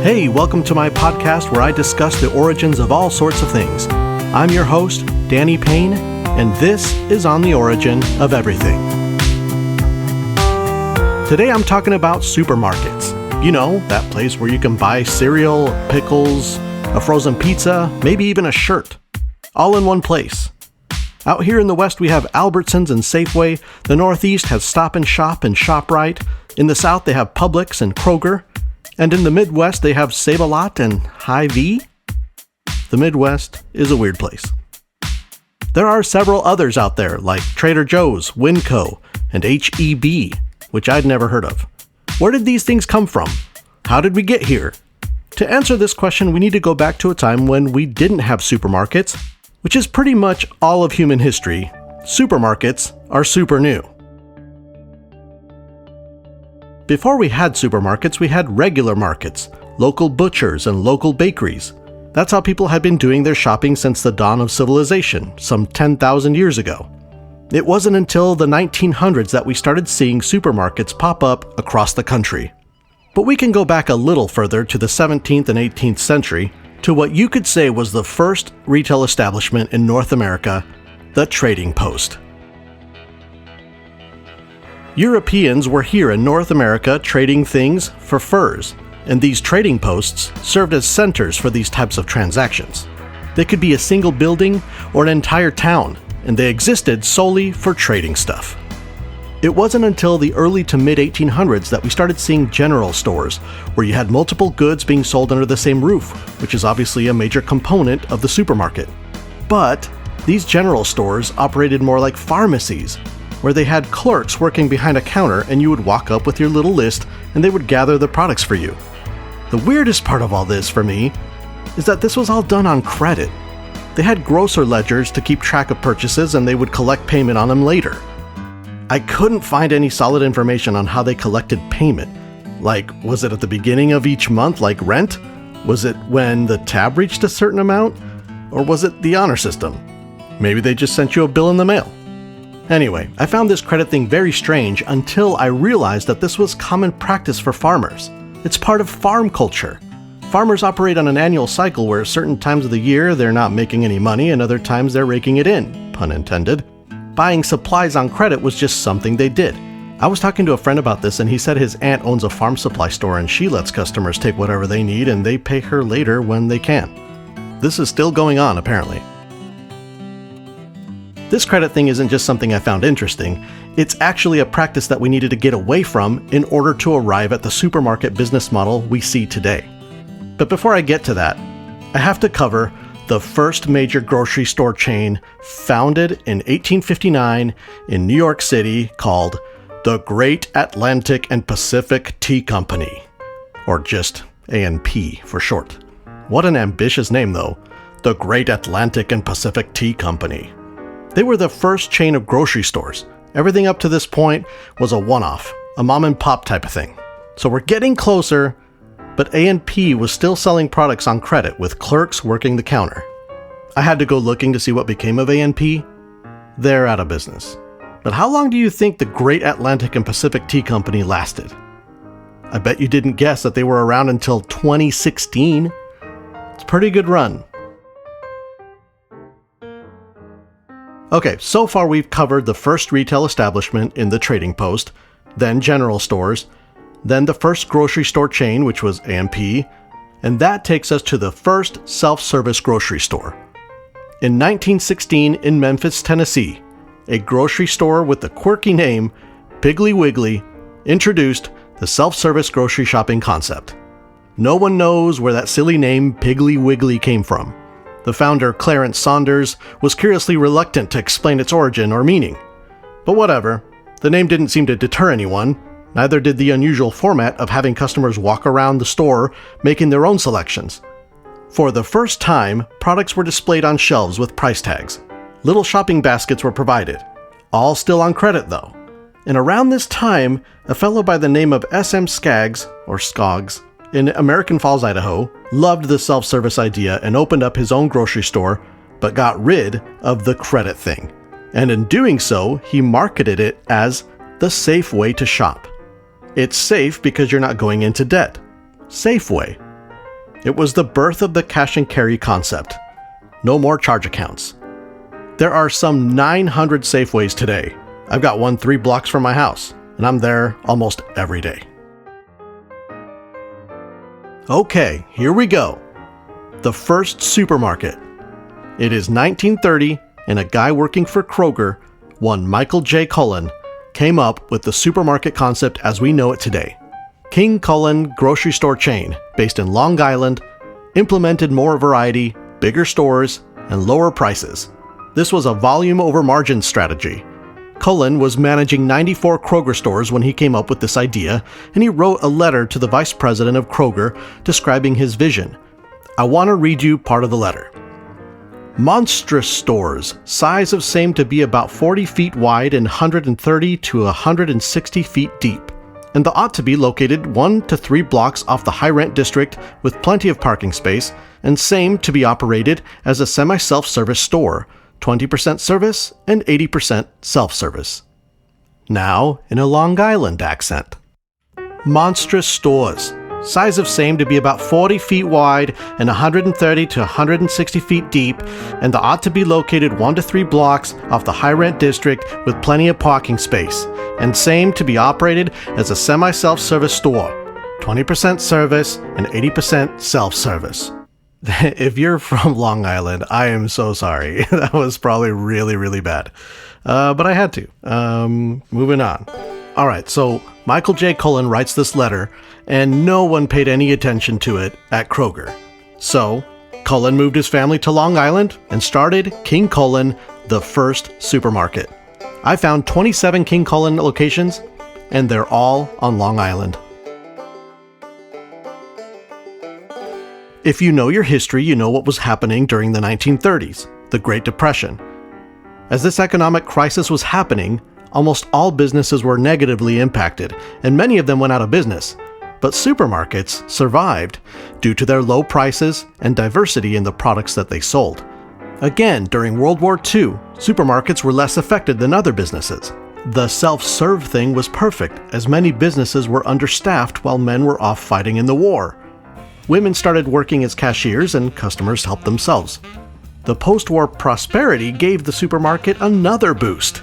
Hey, welcome to my podcast where I discuss the origins of all sorts of things. I'm your host, Danny Payne, and this is On the Origin of Everything. Today I'm talking about supermarkets. You know, that place where you can buy cereal, pickles, a frozen pizza, maybe even a shirt. All in one place. Out here in the West we have Albertsons and Safeway. The Northeast has Stop and Shop and ShopRite. In the South they have Publix and Kroger. And in the Midwest they have Save-A-Lot and Hy-Vee. The Midwest is a weird place. There are several others out there like Trader Joe's, Winco, and H-E-B, which I'd never heard of. Where did these things come from? How did we get here? To answer this question, we need to go back to a time when we didn't have supermarkets, which is pretty much all of human history. Supermarkets are super new. Before we had supermarkets, we had regular markets, local butchers and local bakeries. That's how people had been doing their shopping since the dawn of civilization, some 10,000 years ago. It wasn't until the 1900s that we started seeing supermarkets pop up across the country. But we can go back a little further to the 17th and 18th century to what you could say was the first retail establishment in North America, the Trading Post. Europeans were here in North America trading things for furs, and these trading posts served as centers for these types of transactions. They could be a single building or an entire town, and they existed solely for trading stuff. It wasn't until the early to mid-1800s that we started seeing general stores, where you had multiple goods being sold under the same roof, which is obviously a major component of the supermarket. But these general stores operated more like pharmacies, where they had clerks working behind a counter and you would walk up with your little list and they would gather the products for you. The weirdest part of all this for me is that this was all done on credit. They had grocer ledgers to keep track of purchases and they would collect payment on them later. I couldn't find any solid information on how they collected payment. Like, was it at the beginning of each month like rent? Was it when the tab reached a certain amount? Or was it the honor system? Maybe they just sent you a bill in the mail. Anyway, I found this credit thing very strange until I realized that this was common practice for farmers. It's part of farm culture. Farmers operate on an annual cycle where certain times of the year they're not making any money and other times they're raking it in, pun intended. Buying supplies on credit was just something they did. I was talking to a friend about this and he said his aunt owns a farm supply store and she lets customers take whatever they need and they pay her later when they can. This is still going on apparently. This credit thing isn't just something I found interesting, it's actually a practice that we needed to get away from in order to arrive at the supermarket business model we see today. But before I get to that, I have to cover the first major grocery store chain founded in 1859 in New York City called the Great Atlantic and Pacific Tea Company, or just A&P for short. What an ambitious name though, the Great Atlantic and Pacific Tea Company. They were the first chain of grocery stores. Everything up to this point was a one-off, a mom and pop type of thing. So we're getting closer, but A&P was still selling products on credit with clerks working the counter. I had to go looking to see what became of A&P. They're out of business. But how long do you think the Great Atlantic and Pacific Tea Company lasted? I bet you didn't guess that they were around until 2016. It's a pretty good run. Okay, so far we've covered the first retail establishment in the Trading Post, then general stores, then the first grocery store chain, which was A&P, and that takes us to the first self-service grocery store. In 1916 in Memphis, Tennessee, a grocery store with the quirky name Piggly Wiggly introduced the self-service grocery shopping concept. No one knows where that silly name Piggly Wiggly came from. The founder, Clarence Saunders, was curiously reluctant to explain its origin or meaning. But whatever, the name didn't seem to deter anyone, neither did the unusual format of having customers walk around the store making their own selections. For the first time, products were displayed on shelves with price tags. Little shopping baskets were provided, all still on credit though. And around this time, a fellow by the name of S.M. Skaggs, or Skoggs, in American Falls, Idaho, loved the self-service idea and opened up his own grocery store, but got rid of the credit thing. And in doing so, he marketed it as the safe way to shop. It's safe because you're not going into debt. Safeway. It was the birth of the cash and carry concept. No more charge accounts. There are some 900 Safeways today. I've got one 3 blocks from my house, and I'm there almost every day. Okay, here we go. The first supermarket. It is 1930, and a guy working for Kroger, one Michael J. Cullen, came up with the supermarket concept as we know it today. King Cullen grocery store chain, based in Long Island, implemented more variety, bigger stores, and lower prices. This was a volume over margin strategy. Cullen was managing 94 Kroger stores when he came up with this idea, and he wrote a letter to the vice president of Kroger describing his vision. I want to read you part of the letter. Monstrous stores, size of same to be about 40 feet wide and 130 to 160 feet deep, and the ought to be located 1 to 3 blocks off the high rent district with plenty of parking space, and same to be operated as a semi-self-service store, 20% service and 80% self-service. Now in a Long Island accent. Monstrous stores, size of same to be about 40 feet wide and 130 to 160 feet deep, and the ought to be located 1 to 3 blocks off the high rent district with plenty of parking space, and same to be operated as a semi-self-service store, 20% service and 80% self-service. If you're from Long Island, I am so sorry. That was probably really, really bad. But I had to. Moving on. All right, so Michael J. Cullen writes this letter, and no one paid any attention to it at Kroger. So, Cullen moved his family to Long Island and started King Cullen, the first supermarket. I found 27 King Cullen locations, and they're all on Long Island. If you know your history, you know what was happening during the 1930s, the Great Depression. As this economic crisis was happening, almost all businesses were negatively impacted, and many of them went out of business. But supermarkets survived due to their low prices and diversity in the products that they sold. Again, during World War II, supermarkets were less affected than other businesses. The self-serve thing was perfect, as many businesses were understaffed while men were off fighting in the war. Women started working as cashiers and customers helped themselves. The post-war prosperity gave the supermarket another boost.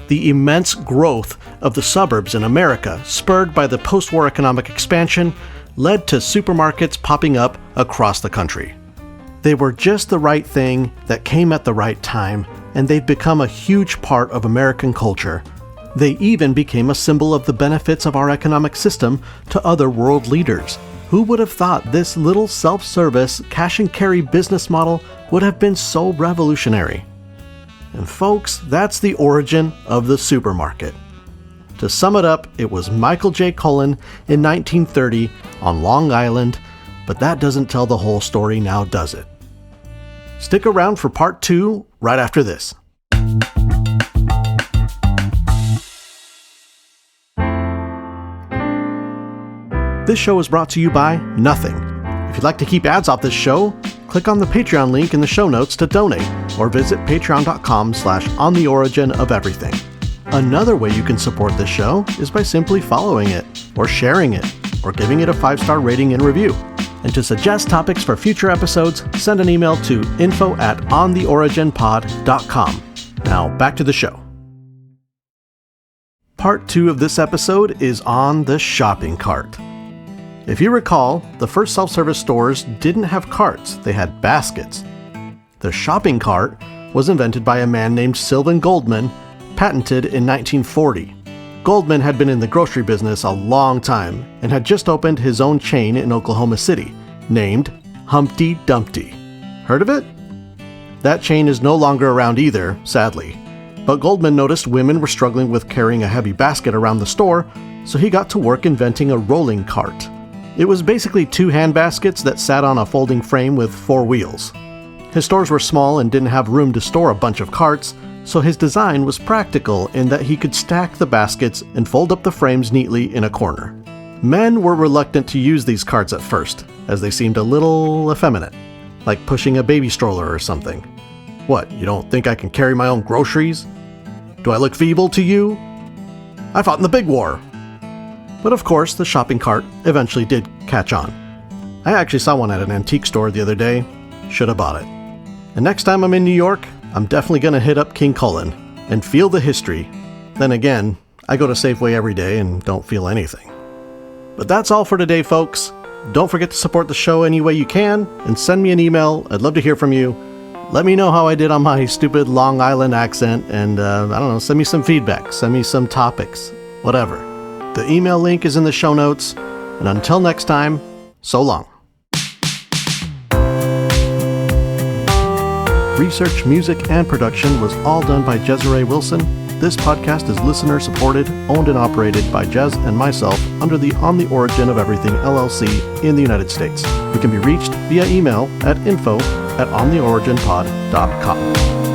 The immense growth of the suburbs in America, spurred by the post-war economic expansion, led to supermarkets popping up across the country. They were just the right thing that came at the right time, and they've become a huge part of American culture. They even became a symbol of the benefits of our economic system to other world leaders. Who would have thought this little self-service cash and carry business model would have been so revolutionary? And folks, that's the origin of the supermarket. To sum it up, it was Michael J. Cullen in 1930 on Long Island, but that doesn't tell the whole story now, does it? Stick around for part 2 right after this. This show is brought to you by Nothing. If you'd like to keep ads off this show, click on the Patreon link in the show notes to donate, or visit patreon.com/ontheoriginofeverything. Another way you can support this show is by simply following it, or sharing it, or giving it a 5-star rating and review. And to suggest topics for future episodes, send an email to info@ontheoriginpod.com. Now back to the show. Part 2 of this episode is on the shopping cart. If you recall, the first self-service stores didn't have carts, they had baskets. The shopping cart was invented by a man named Sylvan Goldman, patented in 1940. Goldman had been in the grocery business a long time and had just opened his own chain in Oklahoma City, named Humpty Dumpty. Heard of it? That chain is no longer around either, sadly. But Goldman noticed women were struggling with carrying a heavy basket around the store, so he got to work inventing a rolling cart. It was basically 2 hand baskets that sat on a folding frame with 4 wheels. His stores were small and didn't have room to store a bunch of carts, so his design was practical in that he could stack the baskets and fold up the frames neatly in a corner. Men were reluctant to use these carts at first, as they seemed a little effeminate, like pushing a baby stroller or something. What, you don't think I can carry my own groceries? Do I look feeble to you? I fought in the big war. But of course, the shopping cart eventually did catch on. I actually saw one at an antique store the other day. Should have bought it. And next time I'm in New York, I'm definitely going to hit up King Cullen and feel the history. Then again, I go to Safeway every day and don't feel anything. But that's all for today, folks. Don't forget to support the show any way you can and send me an email. I'd love to hear from you. Let me know how I did on my stupid Long Island accent and, send me some feedback. Send me some topics. Whatever. The email link is in the show notes. And until next time, so long. Research, music, and production was all done by Jezere Wilson. This podcast is listener-supported, owned and operated by Jez and myself under the On the Origin of Everything LLC in the United States. We can be reached via email at info@ontheoriginpod.com.